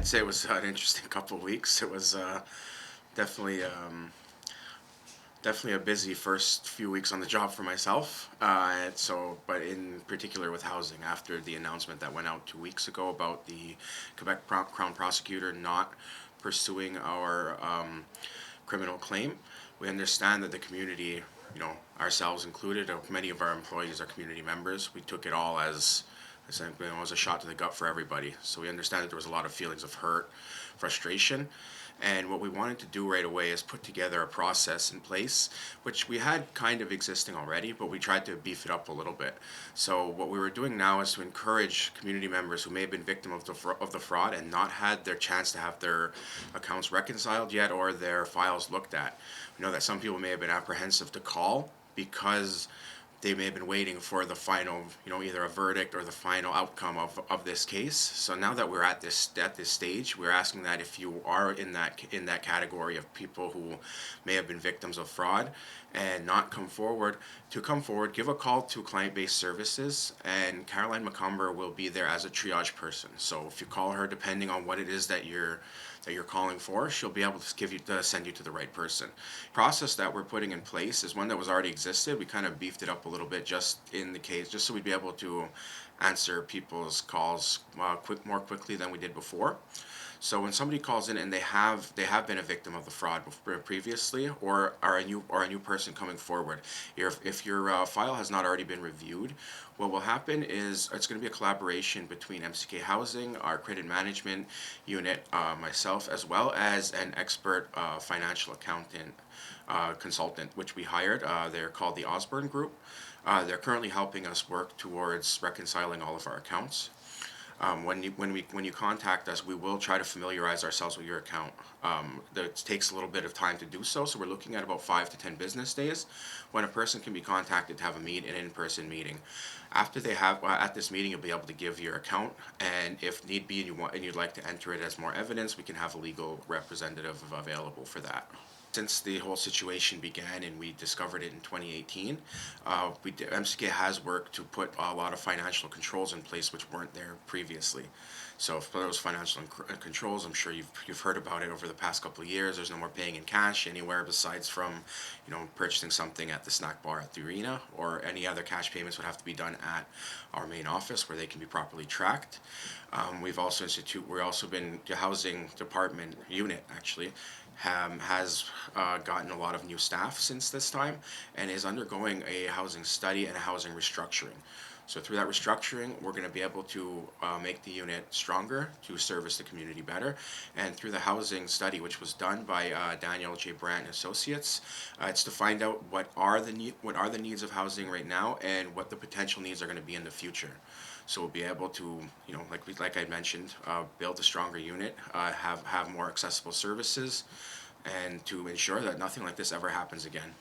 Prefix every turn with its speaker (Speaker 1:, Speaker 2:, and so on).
Speaker 1: say it was an interesting couple of weeks. It was definitely definitely a busy first few weeks on the job for myself. But in particular with housing, after the announcement that went out 2 weeks ago about the Quebec Crown prosecutor not pursuing our criminal claim, we understand that the community, ourselves included, many of our employees are community members. We took it all as as a shot to the gut for everybody. So we understand that there was a lot of feelings of hurt, frustration, and what we wanted to do right away is put together a process in place, which we had kind of existing already, but we tried to beef it up a little bit. So what we were doing now is to encourage community members who may have been victim of the fraud and not had their chance to have their accounts reconciled yet or their files looked at. We know that some people may have been apprehensive to call because they may have been waiting for the final, either a verdict or the final outcome of this case. So now that we're at this stage, we're asking that if you are in that category of people who may have been victims of fraud and not come forward, to come forward, give a call to client-based services, and Caroline McCumber will be there as a triage person. So if you call her, depending on what it is that you're calling for, she'll be able to send you to the right person. The process that we're putting in place is one that was already existed. We kind of beefed it up a little bit just so we'd be able to answer people's calls more quickly than we did before. So when somebody calls in and they have been a victim of the fraud previously, or are a new person coming forward, if your file has not already been reviewed, what will happen is it's going to be a collaboration between MCK Housing, our credit management unit, myself, as well as an expert financial accountant consultant, which we hired. They're called the Osborne Group. They're currently helping us work towards reconciling all of our accounts. When you contact us, we will try to familiarize ourselves with your account. It takes a little bit of time to do so, so we're looking at about 5 to 10 business days when a person can be contacted to have an in-person meeting. After they have at this meeting, you'll be able to give your account, and if need be, and you'd like to enter it as more evidence, we can have a legal representative available for that. Since the whole situation began and we discovered it in 2018, MCK has worked to put a lot of financial controls in place which weren't there previously. So for those financial controls, I'm sure you've heard about it over the past couple of years. There's no more paying in cash anywhere besides from, purchasing something at the snack bar at the arena, or any other cash payments would have to be done at our main office where they can be properly tracked. The housing department unit actually has gotten a lot of new staff since this time and is undergoing a housing study and a housing restructuring. So through that restructuring, we're going to be able to make the unit stronger to service the community better. And through the housing study, which was done by Daniel J. Brandt and Associates, it's to find out what are the needs of housing right now and what the potential needs are going to be in the future. So we'll be able to, like I mentioned, build a stronger unit, have more accessible services, and to ensure that nothing like this ever happens again.